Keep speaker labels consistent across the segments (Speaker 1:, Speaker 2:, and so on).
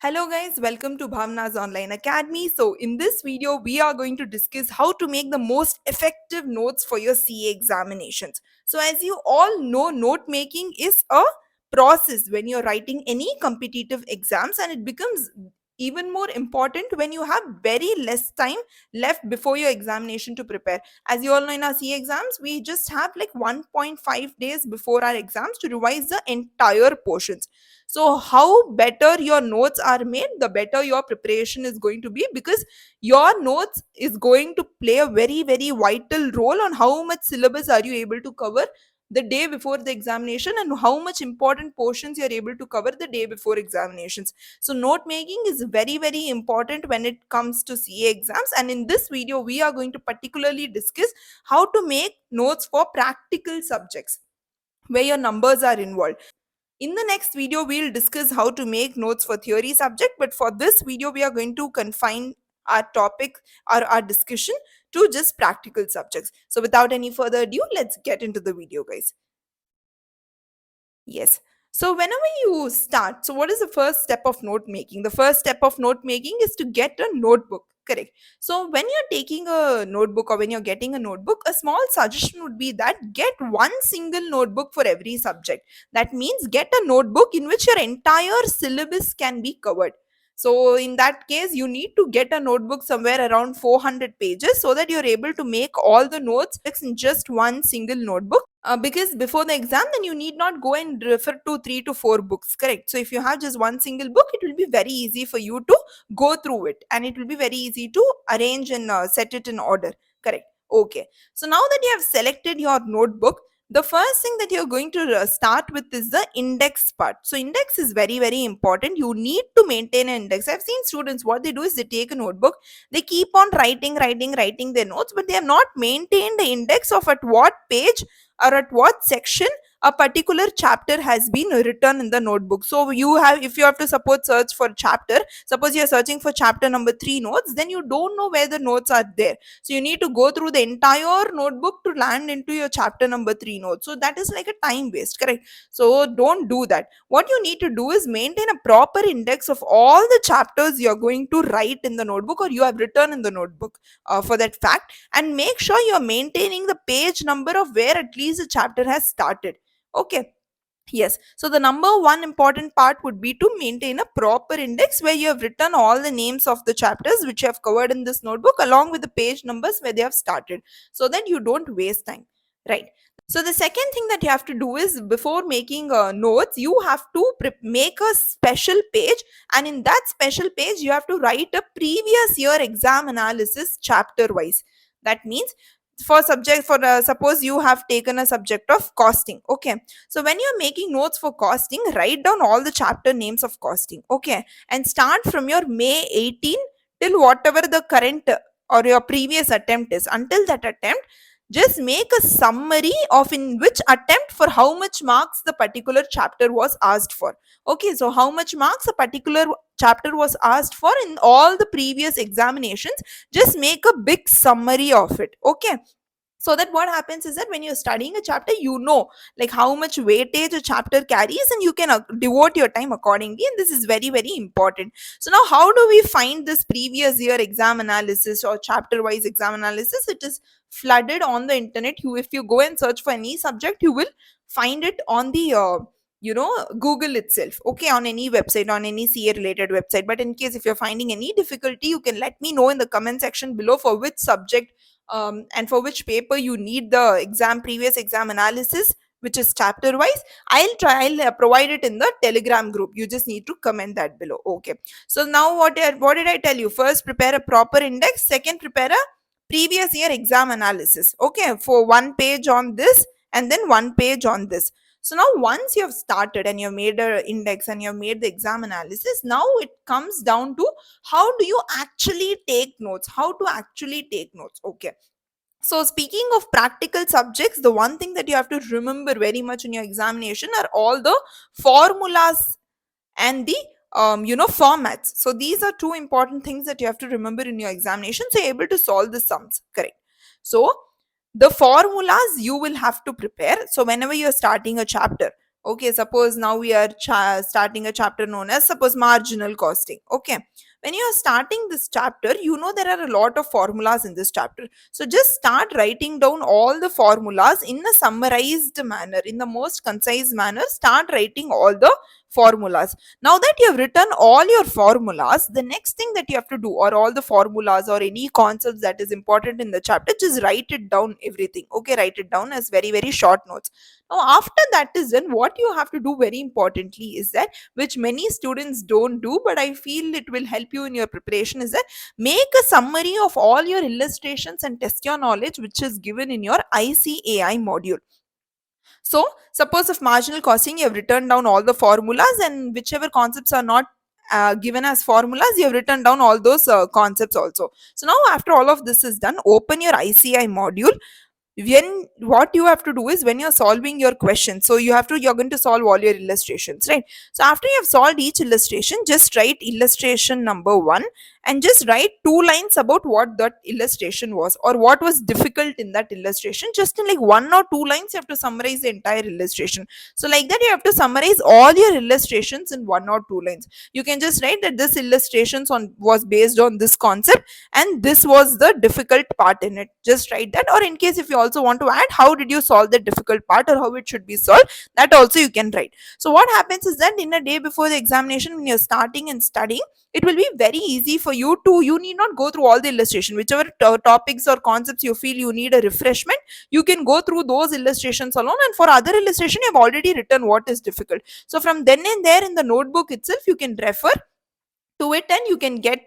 Speaker 1: Hello guys, welcome to Bhavna's Online Academy. So in this video, we are going to discuss how to make the most effective notes for your CA examinations. So as you all know, note making is a process when you're writing any competitive exams, and it becomes even more important when you have very less time left before your examination to prepare. As you all know, in our CA exams, we just have like 1.5 days before our exams to revise the entire portions. So how better your notes are made, the better your preparation is going to be, because your notes is going to play a very vital role on how much syllabus are you able to cover the day before the examination, and how much important portions you are able to cover the day before examinations. So note making is very important when it comes to CA exams, and in this video we are going to particularly discuss how to make notes for practical subjects where your numbers are involved. In the next video, we'll discuss how to make notes for theory subject, but for this video, we are going to confine our topic or our discussion to just practical subjects. So without any further ado, let's get into the video, guys. Yes. So whenever you start, so what is the first step of note making? The first step of note making is to get a notebook. Correct. So when you're taking a notebook or when you're getting a notebook, a small suggestion would be that get one single notebook for every subject. That means get a notebook in which your entire syllabus can be covered. So in that case, you need to get a notebook somewhere around 400 pages so that you're able to make all the notes in just one single notebook, because before the exam then you need not go and refer to 3 to 4 books. Correct. So if you have just one single book, it will be very easy for you to go through it, and it will be very easy to arrange and set it in order. Correct. Okay, so now that you have selected your notebook, the first thing that you're going to start with is the index part. So index is very important. You need to maintain an index. I've seen students, what they do is they take a notebook, they keep on writing their notes, but they have not maintained the index of at what page or at what section a particular chapter has been written in the notebook. So you have, if you have to suppose search for chapter, suppose you're searching for chapter number 3 notes, then you don't know where the notes are there. So you need to go through the entire notebook to land into your chapter number 3 notes. So that is like a time waste. Correct. So don't do that. What you need to do is maintain a proper index of all the chapters you're going to write in the notebook, or you have written in the notebook, for that fact, and make sure you're maintaining the page number of where at least the chapter has started. Okay. Yes. So the number one important part would be to maintain a proper index where you have written all the names of the chapters which you have covered in this notebook, along with the page numbers where they have started, so that you don't waste time. Right. So the second thing that you have to do is, before making notes, you have to make a special page, and in that special page you have to write a previous year exam analysis chapter wise. That means, for subject, for suppose you have taken a subject of costing. Okay, so when you're making notes for costing, write down all the chapter names of costing. Okay, and start from your May 18 till whatever the current or your previous attempt is. Until that attempt, just make a summary of in which attempt for how much marks the particular chapter was asked for. Okay, so how much marks a particular chapter was asked for in all the previous examinations, just make a big summary of it. Okay, so that what happens is that when you're studying a chapter, you know like how much weightage a chapter carries, and you can devote your time accordingly, and this is very important. So now, how do we find this previous year exam analysis or chapter wise exam analysis? It is flooded on the internet. You, if you go and search for any subject, you will find it on the Google itself. Okay, on any website, on any CA related website. But in case if you're finding any difficulty, you can let me know in the comment section below for which subject and for which paper you need the previous exam analysis, which is chapter wise. I'll provide it in the Telegram group. You just need to comment that below. Okay, so now what did I tell you? First, prepare a proper index. Second, prepare a previous year exam analysis. Okay, for one page on this, and then one page on this. So now, once you have started and you've made an index and you've made the exam analysis, now it comes down to how do you actually take notes, how to actually take notes. Okay, so speaking of practical subjects, the one thing that you have to remember very much in your examination are all the formulas and the formats. So these are two important things that you have to remember in your examination, so you're able to solve the sums. Correct. So the formulas you will have to prepare. So whenever you're starting a chapter, Okay, suppose now we are starting a chapter known as, suppose, marginal costing. Okay, when you are starting this chapter, you know there are a lot of formulas in this chapter. So just start writing down all the formulas in a summarized manner, in the most concise manner. Start writing all the formulas. Now that you have written all your formulas, the next thing that you have to do, or all the formulas or any concepts that is important in the chapter, just write it down, everything. Okay, write it down as very, very short notes. Now, after that is done, what you have to do very importantly is that, which many students don't do, but I feel it will help you in your preparation, is that make a summary of all your illustrations and test your knowledge, which is given in your ICAI module. So, suppose if marginal costing, you have written down all the formulas, and whichever concepts are not given as formulas, you have written down all those concepts also. So now after all of this is done, open your ICI module. When what you have to do is, when you're solving your question, so you're going to solve all your illustrations, right? So after you have solved each illustration, just write illustration number 1, and just write 2 lines about what that illustration was, or what was difficult in that illustration. Just in like 1 or 2 lines, you have to summarize the entire illustration. So like that, you have to summarize all your illustrations in 1 or 2 lines. You can just write that this illustrations on was based on this concept, and this was the difficult part in it. Just write that. Or in case if you also want to add how did you solve the difficult part, or how it should be solved, that also you can write. So what happens is that, in a day before the examination, when you're starting and studying, it will be very easy for you to, you need not go through all the illustration. Whichever topics or concepts you feel you need a refreshment, you can go through those illustrations alone, and for other illustration you have already written what is difficult. So from then and there, in the notebook itself, you can refer to it, and you can get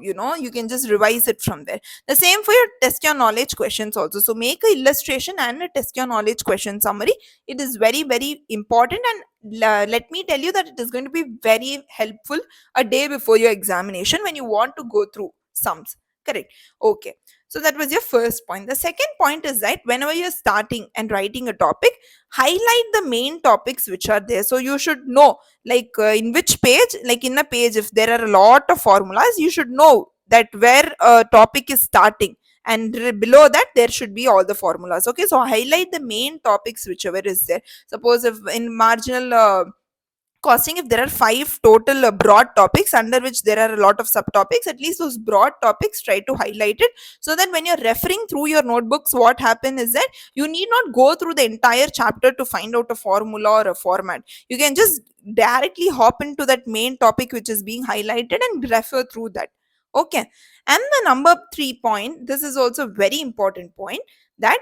Speaker 1: you can just revise it from there. The same for your test your knowledge questions also. So make a illustration and a test your knowledge question summary. It is very, very important, and let me tell you that it is going to be very helpful a day before your examination, when you want to go through sums. Correct. Okay, so that was your first point. The second point is that, whenever you're starting and writing a topic, highlight the main topics which are there. So you should know, like in which page, like in a page, if there are a lot of formulas, you should know that where a topic is starting, and below that there should be all the formulas. Okay, so highlight the main topics whichever is there. Suppose if in marginal costing, if there are 5 total broad topics, under which there are a lot of subtopics, at least those broad topics try to highlight it, so that when you're referring through your notebooks, what happen is that you need not go through the entire chapter to find out a formula or a format. You can just directly hop into that main topic which is being highlighted, and refer through that. Okay, and the number 3 point, this is also very important point, that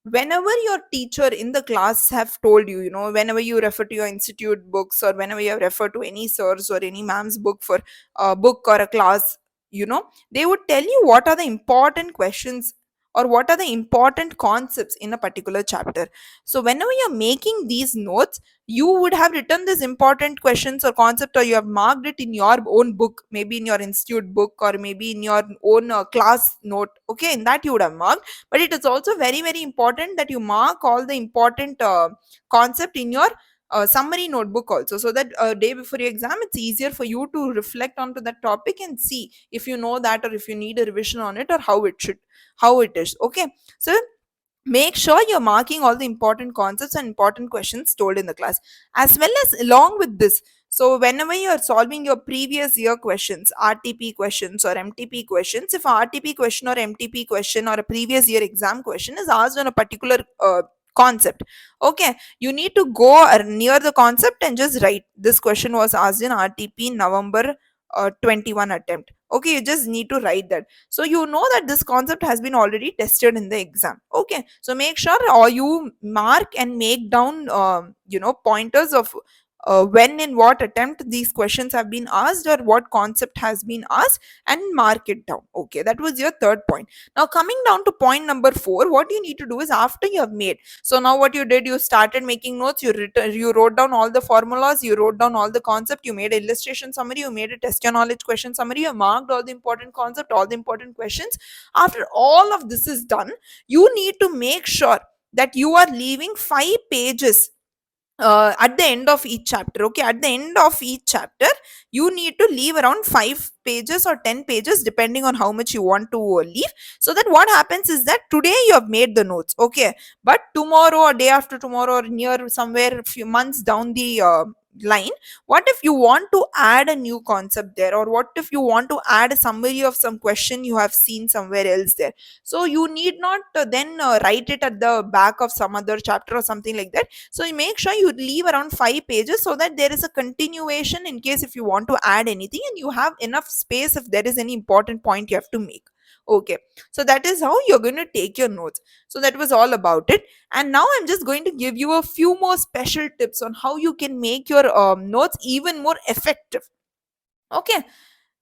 Speaker 1: whenever your teacher in the class have told you, whenever you refer to your institute books, or whenever you refer to any sirs or any ma'am's book for a book or a class, they would tell you what are the important questions, or what are the important concepts in a particular chapter. So whenever you're making these notes, you would have written these important questions or concept, or you have marked it in your own book, maybe in your institute book, or maybe in your own class note. Okay, in that you would have marked. But it is also very, very important that you mark all the important concept in your summary notebook also, so that day before your exam, it's easier for you to reflect onto that topic, and see if you know that, or if you need a revision on it, or how it is. Okay, so make sure you're marking all the important concepts and important questions told in the class, as well as along with this. So whenever you are solving your previous year questions, RTP questions or MTP questions, if a RTP question or MTP question or a previous year exam question is asked on a particular concept, okay, you need to go near the concept and just write, this question was asked in RTP November 21 attempt. Okay, you just need to write that, so you know that this concept has been already tested in the exam. Okay, so make sure, or you mark and make down pointers of when in what attempt these questions have been asked, or what concept has been asked, and mark it down. Okay, that was your third point. Now coming down to point number 4, what you need to do is, after you have made, so now what you did, you started making notes, you wrote down all the formulas, you wrote down all the concept, you made an illustration summary, you made a test your knowledge question summary, you marked all the important concept, all the important questions. After all of this is done, you need to make sure that you are leaving 5 pages at the end of each chapter. Okay, at the end of each chapter you need to leave around 5 pages or 10 pages depending on how much you want to leave. So that what happens is that today you have made the notes, okay, but tomorrow or day after tomorrow or near somewhere few months down the line, what if you want to add a new concept there, or what if you want to add a summary of some question you have seen somewhere else there? So you need not then write it at the back of some other chapter or something like that. So you make sure you leave around 5 pages so that there is a continuation in case if you want to add anything, and you have enough space if there is any important point you have to make. Okay, so that is how you're going to take your notes. So that was all about it. And now I'm just going to give you a few more special tips on how you can make your notes even more effective. Okay.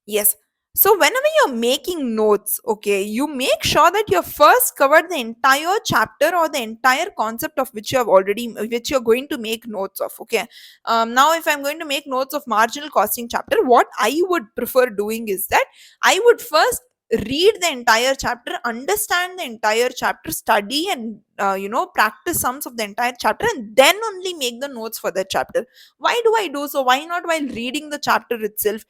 Speaker 1: Yes. So whenever you're making notes, okay, you make sure that you first covered the entire chapter or the entire concept of which you have already, which you're going to make notes of. Okay. Now, if I'm going to make notes of marginal costing chapter, what I would prefer doing is that I would first read the entire chapter, understand the entire chapter, study and practice sums of the entire chapter, and then only make the notes for the chapter. Why do I do so? Why not while reading the chapter itself?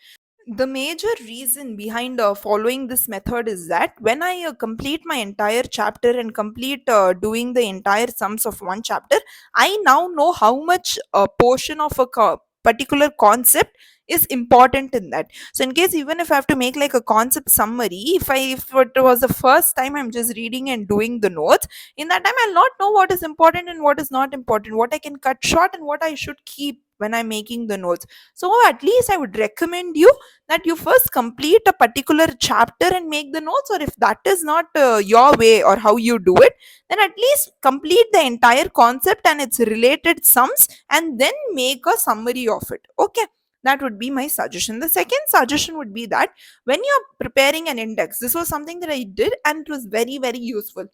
Speaker 1: The major reason behind following this method is that when I complete my entire chapter and complete doing the entire sums of one chapter, I now know how much a portion of a particular concept is important in that. So in case even if I have to make like a concept summary, if it was the first time I'm just reading and doing the notes, in that time I'll not know what is important and what is not important, what I can cut short and what I should keep when I'm making the notes. So at least I would recommend you that you first complete a particular chapter and make the notes, or if that is not your way or how you do it, then at least complete the entire concept and its related sums and then make a summary of it. Okay, that would be my suggestion. The second suggestion would be that when you're preparing an index, this was something that I did and it was very very useful.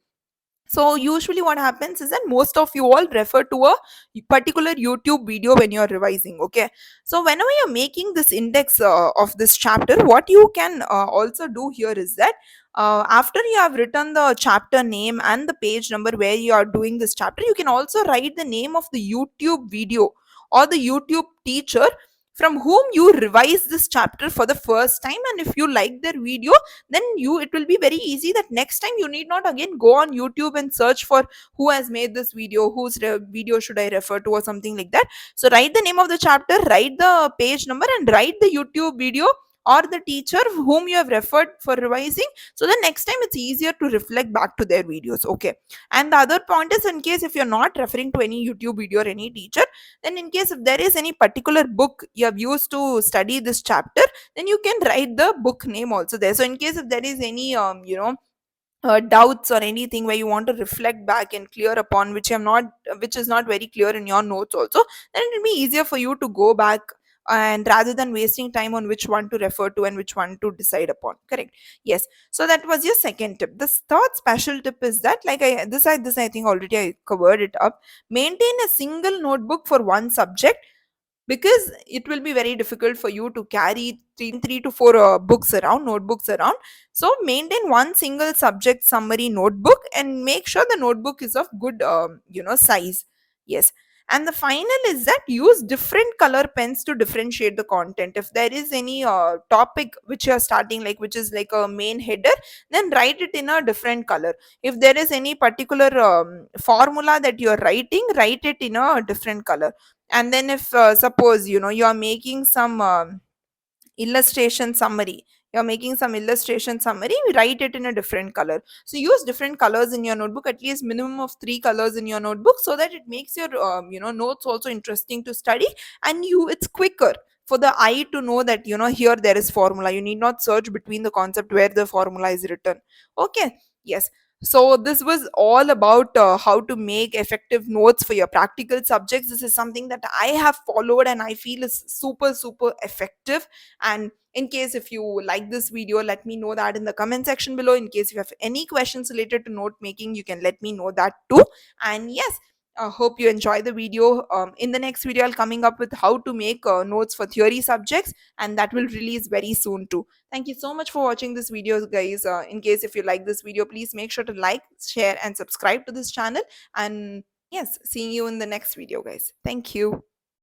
Speaker 1: So usually what happens is that most of you all refer to a particular YouTube video when you're revising. Okay. So whenever you're making this index of this chapter, what you can also do here is that after you have written the chapter name and the page number where you are doing this chapter, you can also write the name of the YouTube video or the YouTube teacher from whom you revise this chapter for the first time. And if you like their video, then it will be very easy that next time you need not again go on YouTube and search for who has made this video, whose video should I refer to or something like that. So write the name of the chapter, write the page number and write the YouTube video or the teacher whom you have referred for revising, so the next time it's easier to reflect back to their videos. Okay. And the other point is, in case if you're not referring to any YouTube video or any teacher, then in case if there is any particular book you have used to study this chapter, then you can write the book name also there. So in case if there is any doubts or anything where you want to reflect back and clear upon which is not very clear in your notes also, then it will be easier for you to go back, and rather than wasting time on which one to refer to and which one to decide upon. Correct. Yes. So that was your second tip. The third special tip is that, like I think already I covered it up. Maintain a single notebook for one subject, because it will be very difficult for you to carry three to four books around, notebooks around. So maintain one single subject summary notebook and make sure the notebook is of good size. Yes. And the final is that use different color pens to differentiate the content. If there is any topic which you are starting, like which is like a main header, then write it in a different color. If there is any particular formula that you are writing, write it in a different color. And then if suppose you are making some illustration summary, you're making some illustration summary, write it in a different color. So use different colors in your notebook, at least minimum of 3 colors in your notebook, so that it makes your notes also interesting to study, and it's quicker for the eye to know that here there is formula. You need not search between the concept where the formula is written. Okay. Yes. So this was all about how to make effective notes for your practical subjects. This is something that I have followed and I feel is super super effective. And in case if you like this video, let me know that in the comment section below. In case you have any questions related to note making, you can let me know that too. And yes, I hope you enjoy the video. In the next video, I'll coming up with how to make notes for theory subjects, and that will release very soon too. Thank you so much for watching this video, guys. In case if you like this video, please make sure to like, share, and subscribe to this channel. And Yes, seeing you in the next video, guys. Thank you.